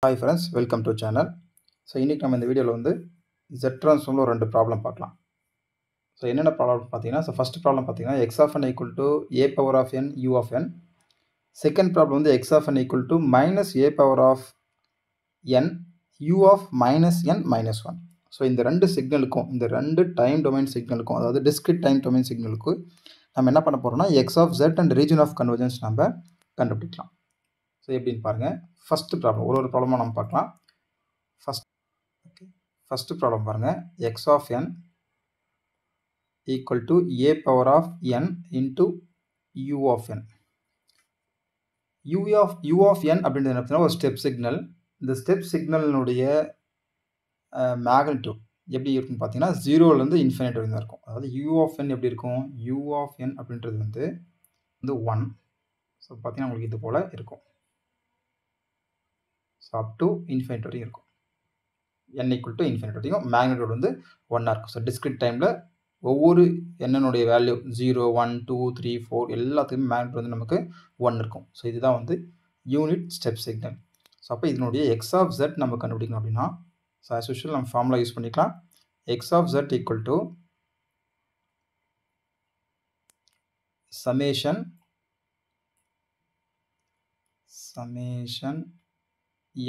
Hi friends, welcome to channel. So இன்னைக்கு நம்ம இந்த வீடியோல வந்து Z transformல ஒரு ரெண்டு ப்ராப்ளம் பார்க்கலாம். ஸோ என்னென்ன ப்ராப்ளம் பார்த்தீங்கன்னா, ஸோ ஃபர்ஸ்ட் ப்ராப்ளம் பார்த்தீங்கன்னா x of n equal to a power of n u of n. Second problem வந்து x of n equal to minus a power of n u of minus n minus 1. So இந்த ரெண்டு சிக்னலுக்கும் இந்த ரெண்டு time domain சிக்னலுக்கும் அதாவது discrete time domain சிக்னலுக்கு நம்ம என்ன பண்ண போறோம்னா x of z and region of convergence நம்ம கண்டுபிடிக்கலாம். ஸோ எப்படின்னு பாருங்க. ஃபர்ஸ்ட் ப்ராப்ளம் ஒரு ப்ராப்ளமாக நம்ம பார்க்கலாம். ஃபர்ஸ்ட் ப்ராப்ளம் பாருங்க. x of n equal to a power of n into u of n. u of n அப்படின்றது என்ன பார்த்தீங்கன்னா ஒரு ஸ்டெப் சிக்னல். இந்த ஸ்டெப் சிக்னலினுடைய மேக்னிடியூட் எப்படி இருக்குன்னு பார்த்தீங்கன்னா 0லேருந்து இன்ஃபினிட் வரைக்கும் இருக்கும். அதாவது u of n எப்படி இருக்கும்? u of n அப்படின்றது வந்து 1. ஸோ பார்த்தீங்கன்னா உங்களுக்கு இது போல் இருக்கும். ஸோ அப் டு இன்ஃபினிட் வரைக்கும் இருக்கும். n equal to infinite வரைக்கும் மேக்னிடியூட் வந்து 1 இருக்கும். ஸோ டிஸ்கிரிட் டைமில் ஒவ்வொரு என்னனுடைய வேல்யூ 0, 1, 2, 3, 4 எல்லாத்துக்குமே மேக்னிடியூட் வந்து நமக்கு 1 இருக்கும். ஸோ இதுதான் வந்து யூனிட் ஸ்டெப் சிக்னல். ஸோ அப்போ இதனுடைய எக்ஸ் ஆஃப் ஜெட் நம்ம கண்டுபிடிக்கணும் அப்படின்னா ஸோ ஆஸ் யூஷுவல் நம்ம ஃபார்முலா யூஸ் பண்ணிக்கலாம். X of jet equal to summation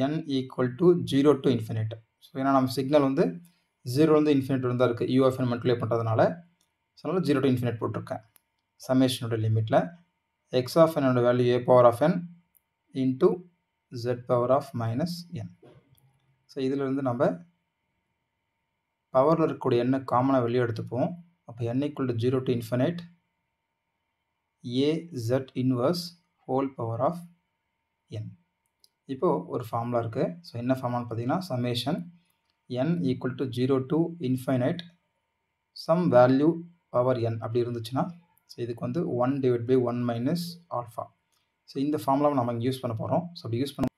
n equal to 0 to infinite. So ஏன்னா நம்ம சிக்னல் வந்து 0லேருந்து இன்ஃபினிட் தான் இருக்குது யூஎஃப்என் மல்டிப்ளை பண்ணுறதுனால. ஸோ அதனால் 0 டு இன்ஃபினிட் போட்டிருக்கேன். சமேஷனோட லிமிட்டில் எக்ஸ் ஆஃப் என்னோட value a power of n into z power of minus n. So இதிலிருந்து நம்ம பவரில் இருக்கக்கூடிய எண்ணை காமனாக வெளியே எடுத்துப்போம். அப்போ n equal to 0 to infinite a z inverse whole power of n. இப்போது ஒரு ஃபார்முலா இருக்குது. ஸோ என்ன ஃபார்முலான்னு பார்த்தீங்கன்னா summation n equal to 0 to infinite some value power n அப்படி இருந்துச்சுன்னா ஸோ இதுக்கு வந்து 1 divide by 1 minus alpha. So இந்த ஃபார்முலாவை நம்ம இங்கே யூஸ் பண்ண போகிறோம். ஸோ அப்படி யூஸ் பண்ண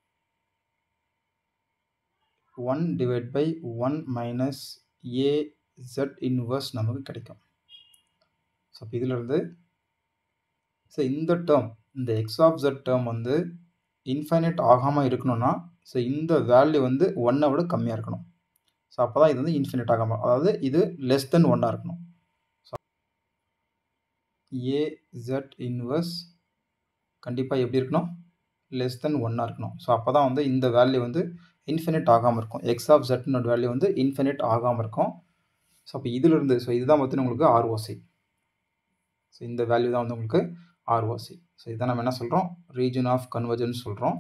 1 divide by 1 minus a z inverse நமக்கு கிடைக்கும். ஸோ அப்போ இதிலிருந்து ஸோ இந்த டேர்ம் இந்த எக்ஸ் ஆஃப் ஜெட் டேர்ம் வந்து இன்ஃபைனைட் ஆகாமல் இருக்கணும்னா ஸோ இந்த வேல்யூ வந்து 1 விட கம்மியாக இருக்கணும். ஸோ அப்போ தான் இது வந்து இன்ஃபினிட் ஆகாமல் அதாவது இது லெஸ் தென் 1 இருக்கணும். ஸோ ஏ ஜெட் இன்வர்ஸ் கண்டிப்பாக எப்படி இருக்கணும்? லெஸ் தென் 1 இருக்கணும். ஸோ அப்போ தான் வந்து இந்த வேல்யூ வந்து இன்ஃபினிட் ஆகாமல் இருக்கும். எக்ஸ் ஆஃப் ஜெட்னோட வேல்யூ வந்து இன்ஃபினிட் ஆகாமல் இருக்கும். ஸோ அப்போ இதிலிருந்து ஸோ இதுதான் பார்த்தீங்கன்னா உங்களுக்கு ஆர்ஓசி. ஸோ இந்த வேல்யூ தான் வந்து உங்களுக்கு ஆர்ஓசி. ஸோ இதை நம்ம என்ன சொல்கிறோம்? ரீஜன் ஆஃப் கன்வர்ஜன்ஸ் சொல்கிறோம்.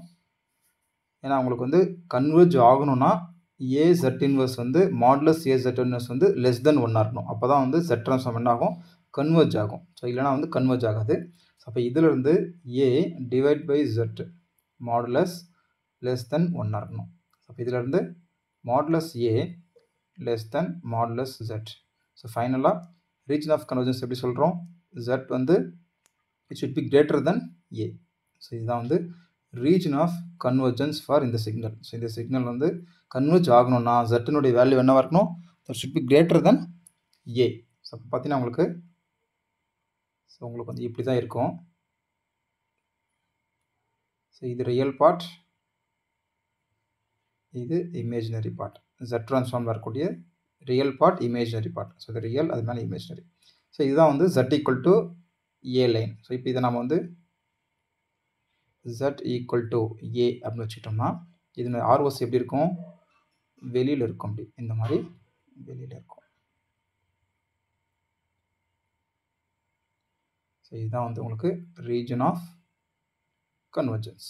ஏன்னா உங்களுக்கு வந்து கன்வர்ஜ் ஆகணும்னா ஏ ஜெட் இன்வர்ஸ் வந்து மாடுலஸ் ஏ ஜெட் இன்வர்ஸ் வந்து லெஸ் தென் 1 இருக்கணும். அப்போ தான் வந்து ஜெட் ட்ரான்ஸ்ஃபார்ம் என்ன ஆகும்? கன்வர்ஜ் ஆகும். ஸோ இல்லைனா வந்து கன்வர்ஜ் ஆகாது. ஸோ அப்போ இதிலிருந்து a divide by z modulus less than 1 இருக்கணும். அப்போ இதிலிருந்து modulus a less than modulus z. So ஃபைனலாக ரீஜன் ஆஃப் கன்வர்ஜன்ஸ் எப்படி சொல்கிறோம்? ஜெட் வந்து it should be greater than a. So இதுதான் வந்து ரீஜன் ஆஃப் கன்வர்ஜன்ஸ் ஃபார் இந்த சிக்னல். ஸோ இந்த சிக்னல் வந்து கன்வர்ஜ் ஆகணும்னா ஜெட்டினுடைய வேல்யூ என்னவாக இருக்கணும்? That should be greater than a. So அப்போ பார்த்தீங்கன்னா உங்களுக்கு வந்து இப்படி தான் இருக்கும். ஸோ இது ரியல் பார்ட், இது இமேஜினரி பார்ட். ஜெட் ட்ரான்ஸ்ஃபார்ம் வரக்கூடிய real part, imaginary part. So இது ரியல், அது மேலே இமேஜினரி. ஸோ இதுதான் வந்து z equal to a line. So இப்போ இதை நம்ம வந்து z ஈக்குவல் டு ஏ அப்படின்னு வச்சுக்கிட்டோம்னா இது ஆர்ஓசி எப்படி இருக்கும்? வெளியில் இருக்கும். அப்படி இந்த மாதிரி வெளியில் இருக்கும். ஸோ இதுதான் வந்து உங்களுக்கு region of convergence.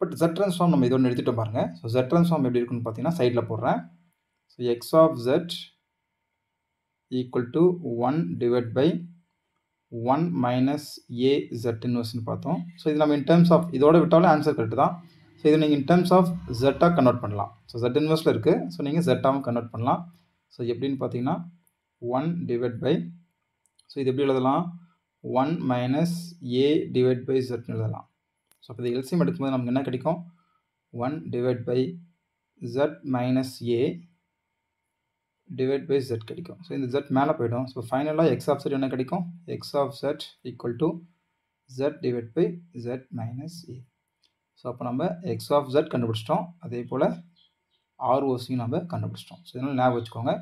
But z transform நம்ம இதோட எடுத்துகிட்டு பாருங்க. ஸோ ஜெட் ட்ரான்ஸ்ஃபார்ம் எப்படி இருக்குன்னு பார்த்தீங்கன்னா சைடில் போடுறேன். So X of jet equal to 1 divide by 1 minus a z இன்வர்ஸ்னு பார்த்தோம். ஸோ இது நம்ம இன் டர்ம்ஸ் ஆஃப் இதோட விட்டாலும் ஆன்சர் கரெக்ட் தான். ஸோ இது நீங்கள் இன் டர்ம்ஸ் ஆஃப் ஜெட்டாக கன்வெர்ட் பண்ணலாம். ஸோ ஜெட் இன்வர்ஸில் இருக்குது. ஸோ நீங்கள் ஜெட்டாகவும் கன்வெர்ட் பண்ணலாம். ஸோ எப்படின்னு பார்த்தீங்கன்னா 1 டிவைட் பை ஸோ இது எப்படி எழுதலாம்? 1 மைனஸ் ஏ டிவைட் பை ஜெட்னு எழுதலாம். ஸோ அப்போ இது எல்சிஎம் எடுக்கும்போது நமக்கு என்ன கிடைக்கும்? 1 divide by z minus a divide by z கிடைக்கும். ஸோ இந்த ஜெட் மேலே போய்டும். ஸோ ஃபைனலாக எக்ஸ் ஆஃப் ஜெட் என்ன கிடைக்கும்? X of jet equal to z divide by z minus a. So அப்போ நம்ம எக்ஸ் ஆஃப் ஜெட் கண்டுபிடிச்சிட்டோம். அதே போல் ஆர்ஓசியும் நம்ம கண்டுபிடிச்சிட்டோம். ஸோ இதனால் ஞாபகம் வச்சுக்கோங்க,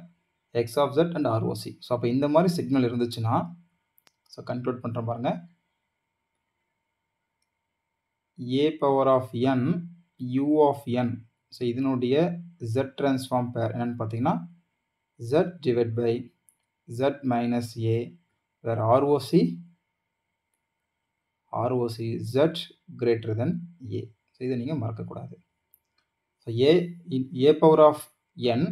x of z and ROC. So அப்போ இந்த மாதிரி சிக்னல் இருந்துச்சுன்னா, ஸோ கன்க்ளூட் பண்ணுறேன் பாருங்கள், a power of n u of n. So இதனுடைய z டிரான்ஸ்ஃபார்ம் பேர் என்னென்னு பார்த்தீங்கன்னா z divide by z minus a, where ROC z greater than a. So இதை நீங்கள் மறக்கக்கூடாது. So a power of n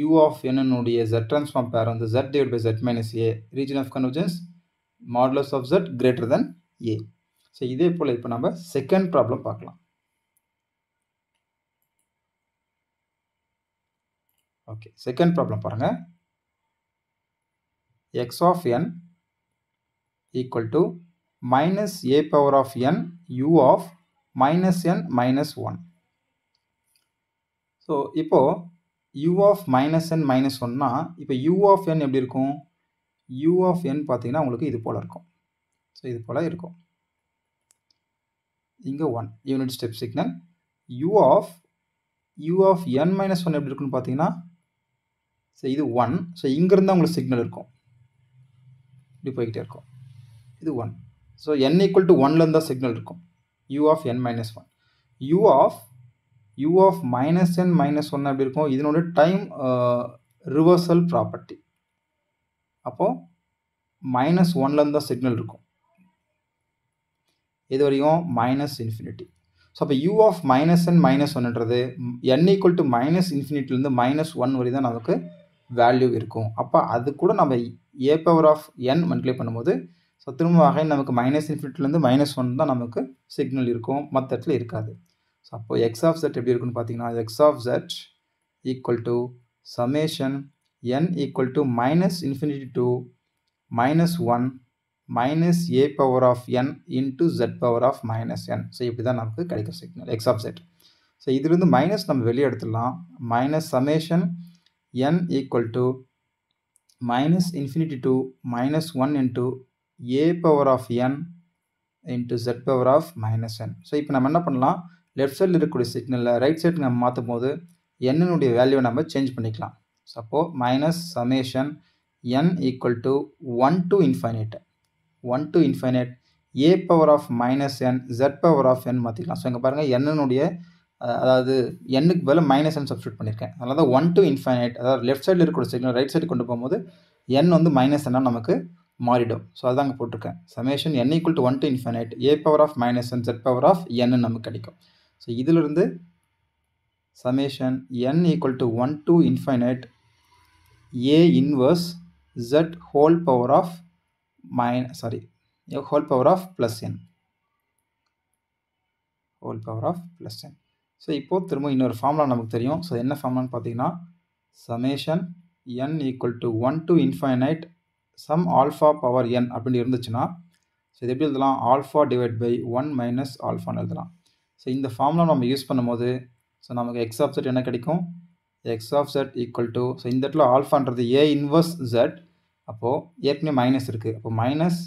u of n-னுடைய z transform pair வந்து z divide by z minus a, region of convergence modulus of z greater than a. So இதே போல் இப்போ நம்ம second problem பார்க்கலாம். ஓகே, செகண்ட் ப்ராப்ளம் பாருங்கள். x of n equal to minus a power of n u of minus n minus 1. So இப்போ u of minus n minus 1னா இப்போ u of n எப்படி இருக்கும்? u of n பார்த்தீங்கன்னா உங்களுக்கு இது போல் இருக்கும். ஸோ இது போல் இருக்கும். இங்கே 1 unit step signal. u of n minus 1 எப்படி இருக்குன்னு பார்த்தீங்கன்னா, ஸோ இது 1. ஸோ இங்கேருந்து உங்களுக்கு சிக்னல் இருக்கும், இப்படி போய்கிட்டே இருக்கும். இது 1. ஸோ n equal to 1லேருந்து தான் சிக்னல் இருக்கும். u of n minus 1. u of minus n minus 1 எப்படி இருக்கும்? இதனோட டைம் ரிவர்சல் ப்ராப்பர்ட்டி. அப்போது மைனஸ் 1லேருந்து தான் சிக்னல் இருக்கும். இது வரையும் மைனஸ் இன்ஃபினிட்டி. ஸோ அப்போ u of minus n minus 1ன்றது n equal to மைனஸ் இன்ஃபினிட்டிலேருந்து மைனஸ் 1 வரை தான் நமக்கு வேல்யூ இருக்கும். அப்போ அது கூட நம்ம a power of n multiply பண்ணும்போது ஸோ திரும்ப அகைன் நமக்கு மைனஸ் இன்ஃபினிட்டிலேருந்து மைனஸ் 1 தான் நமக்கு சிக்னல் இருக்கும், மற்ற இடத்துல இருக்காது. ஸோ அப்போ எக்ஸ் ஆஃப் ஜெட் எப்படி இருக்குன்னு பார்த்தீங்கன்னா, x of jet equal to summation n equal to minus infinity to minus 1 minus a power of n into z power of minus n. So இப்படி தான் நமக்கு கிடைக்கும் signal x of z. So இதுலேருந்து minus நம்ம வெளியே எடுத்துடலாம். Minus summation n equal to minus infinity to minus 1 into a power of n into z power of minus n. So இப்போ நம்ம என்ன பண்ணலாம், லெஃப்ட் சைடில் இருக்கக்கூடிய சிக்னலில் ரைட் சைடு நம்ம மாற்றும் போது n-னுடைய வேல்யூவை நம்ம சேஞ்ச் பண்ணிக்கலாம். ஸோ அப்போது minus summation n equal to 1 to infinite a power of minus n z power of n மாற்றிக்கலாம். ஸோ இங்கே பாருங்கள், n-னுடைய அதாவது n-க்கு பதில் மைனஸ் n சப்ஸ்டியூட் பண்ணியிருக்கேன். அதனால தான் 1 டு இன்ஃபைனைட், அதாவது லெஃப்ட் சைடில் இருக்கக்கூடிய சிக்னல் ரைட் சைடு கொண்டு போகும்போது n வந்து மைனஸ் n நமக்கு மாறிடும். ஸோ அதான் அங்கே போட்டிருக்கேன். Summation n equal to 1 to infinite a power of minus n z power of n நமக்கு கிடைக்கும். ஸோ இதிலிருந்து summation n equal to 1 to infinite a inverse z whole power of whole power of plus n. So இப்போது திரும்ப இன்னொரு formula நமக்கு தெரியும். So என்ன ஃபார்முலான்னு பார்த்தீங்கன்னா, summation n equal to 1 to infinite sum alpha power n அப்படின்னு இருந்துச்சுன்னா, ஸோ இது எப்படி எழுதலாம், ஆல்ஃபா டிவைட் பை 1 மைனஸ் ஆல்ஃபான்னு எழுதலாம். ஸோ இந்த ஃபார்முலா நம்ம யூஸ் பண்ணும்போது ஸோ நமக்கு எக்ஸ் ஆஃப் ஜெட் என்ன கிடைக்கும், X of jet equal to, so இந்த இடத்துல ஆல்ஃபான்றது a இன்வர்ஸ் z, அப்போது ஏற்கனவே மைனஸ் இருக்குது, அப்போ minus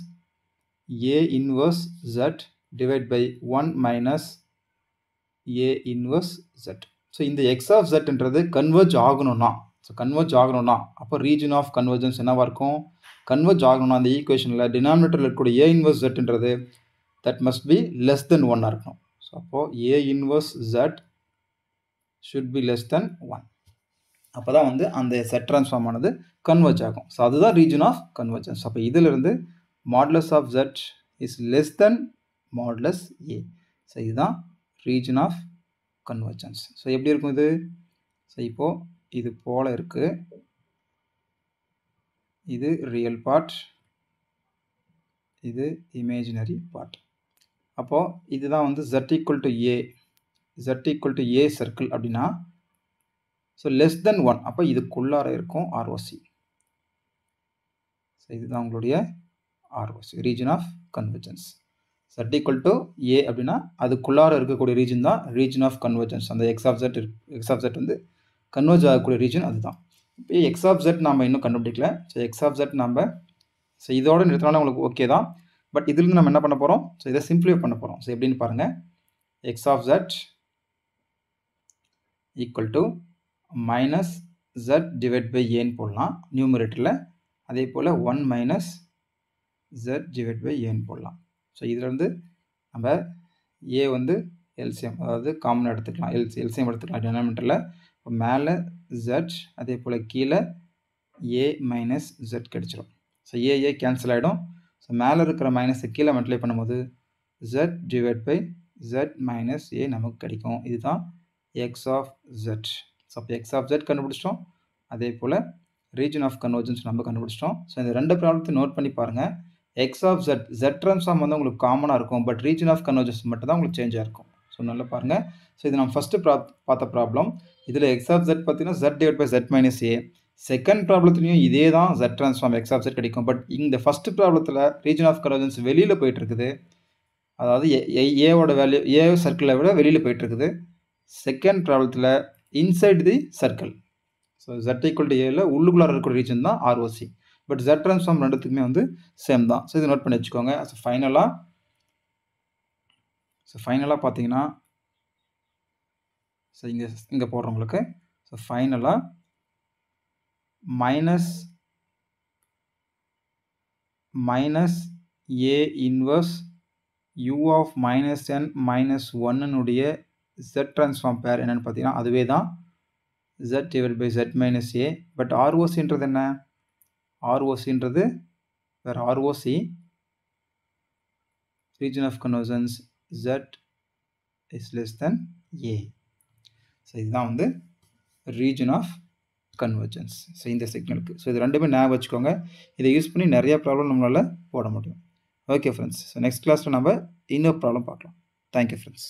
a inverse z divide by 1 minus a inverse z. So இந்த எக்ஸ் ஆஃப் ஜெட்ன்றது கன்வர்ஜ் ஆகணும்னா அப்போ ரீஜன் ஆஃப் கன்வர்ஜன்ஸ் என்னவாக இருக்கும், கன்வர்ஜ் ஆகணும்னா அந்த ஈக்குவேஷனில் டினாமினேட்டரில் இருக்கக்கூடிய a இன்வர்ஸ் ஜெட்ன்றது that must be less than 1 இருக்கணும். ஸோ அப்போது a inverse z should be less than 1. அப்போ தான் வந்து அந்த செட் ட்ரான்ஸ்ஃபார்ம் ஆனது கன்வர்ஜ் ஆகும். ஸோ அதுதான் ரீஜன் ஆஃப் கன்வர்ஜன்ஸ். அப்போ இதிலிருந்து modulus of z is less than modulus a. So இதுதான் ரீஜன் ஆஃப் கன்வர்ஜன்ஸ். ஸோ எப்படி இருக்கும் இது, ஸோ இப்போது இது போல் இருக்குது, இது ரியல் பார்ட், இது இமேஜினரி பார்ட். அப்போது இதுதான் வந்து z equal to a circle அப்படின்னா, ஸோ லெஸ் தென் 1, அப்போ இதுக்குள்ளார இருக்கும் ROC. ஸோ இதுதான் உங்களுடைய ROC, region of convergence. z equal to a அப்படின்னா அதுக்குள்ளார இருக்கக்கூடிய ரீஜன் தான் ரீஜன் ஆஃப் கன்வர்ஜன்ஸ். அந்த எக்ஸ் ஆஃப் ஜெட் வந்து கன்வர்ஜ் ஆகக்கூடிய ரீஜன் அதுதான். இப்போ எக்ஸ் ஆஃப் ஜெட் நம்ம இன்னும் கண்டுபிடிக்கல. ஸோ எக்ஸ் ஆஃப் ஜெட் நம்ம ஸோ இதோட நிறுத்தினாலும் உங்களுக்கு ஓகே தான். பட் இதிலிருந்து நம்ம என்ன பண்ண போகிறோம், ஸோ இதை சிம்பிளிஃபை பண்ண போகிறோம். ஸோ எப்படின்னு பாருங்கள், X of jet equal to minus Z divide by ஏன்னு போடலாம் நியூமரேட்டரில். அதே போல் 1 மைனஸ் ஜெட் டிவைட் பை ஏன்னு போடலாம். ஸோ இதிலேருந்து நம்ம ஏ வந்து எல்சிஎம், அதாவது காமன் எடுத்துக்கலாம், எல்சிஎம் எடுத்துக்கலாம் டினாமினேட்டரில். இப்போ மேலே ஜெட், அதே போல் கீழே ஏ மைனஸ் ஜெட் கிடச்சிடும். ஸோ ஏ கேன்சல் ஆகிடும். ஸோ மேலே இருக்கிற மைனஸை கீழே மல்டிப்ளை பண்ணும்போது z divide by z minus a நமக்கு கிடைக்கும். இதுதான் எக்ஸ் ஆஃப் ஜெட். ஸோ அப்போ எக்ஸ் ஆஃப் ஜெட் கண்டுபிடிச்சிட்டோம். அதே போல் ரீஜன் ஆஃப் கன்வர்ஜன்ஸ் நம்ம கண்டுபிடிச்சிட்டோம். ஸோ இந்த ரெண்டு ப்ராப்ளத்தை நோட் பண்ணி பாருங்கள். X of Z, Z transform வந்து உங்களுக்கு காமனாக இருக்கும், பட் ரீஜன் ஆஃப் கன்வர்ஜன்ஸ் மட்டும் தான் உங்களுக்கு சேஞ்சாக இருக்கும். ஸோ நல்லா பாருங்கள். ஸோ இது நம்ம ஃபஸ்ட்டு பார்த்த ப்ராப்ளம். இதில் எக்ஸ் ஆஃப் ஜெட் பார்த்தீங்கன்னா z divide by z minus a. Second ப்ராப்ளத்துலையும் இதே தான் z transform x of z கிடைக்கும். பட் இந்த ஃபஸ்ட்டு ப்ராப்ளத்தில் ரீஜன் ஆஃப் கன்வர்ஜன்ஸ் வெளியில் போயிட்டு இருக்குது. அதாவது ஏவோட வேல்யூ ஏ சர்க்கிளை விட வெளியில் போயிட்டு இருக்குது. செகண்ட் ப்ராப்ளத்தில் inside the circle. So Z equal to ஏல உள்ளுக்குள்ளார இருக்கிற ரீஜன் தான் ஆர்ஓசி. பட் ஜெட் ட்ரான்ஸ்ஃபார்ம் ரெண்டுத்துக்குமே வந்து சேம் தான். ஸோ இதை நோட் பண்ணி வச்சுக்கோங்க. ஸோ ஃபைனலாக பார்த்தீங்கன்னா ஸோ இங்கே போடுறவங்களுக்கு ஸோ ஃபைனலாக minus a inverse u of minus n minus 1னுடைய ஜெட் ட்ரான்ஸ்ஃபார்ம் பேர் என்னென்னு பார்த்தீங்கன்னா அதுவே தான் z divide by z minus a. But ஆர்ஓசின்றது என்ன? ஆர்ஓசின்றது வேறு ROC region of convergence z is less than a. So இதுதான் வந்து ரீஜன் ஆஃப் கன்வர்ஜன்ஸ். ஸோ இந்த சிக்னலுக்கு. ஸோ இது ரெண்டுமே ஞாபகம் வச்சுக்கோங்க. இதை யூஸ் பண்ணி நிறைய ப்ராப்ளம் நம்மளால் போட முடியும். Okay friends. ஸோ நெக்ஸ்ட் கிளாஸில் நம்ம இன்னொரு ப்ராப்ளம் பார்க்கலாம். Thank you friends.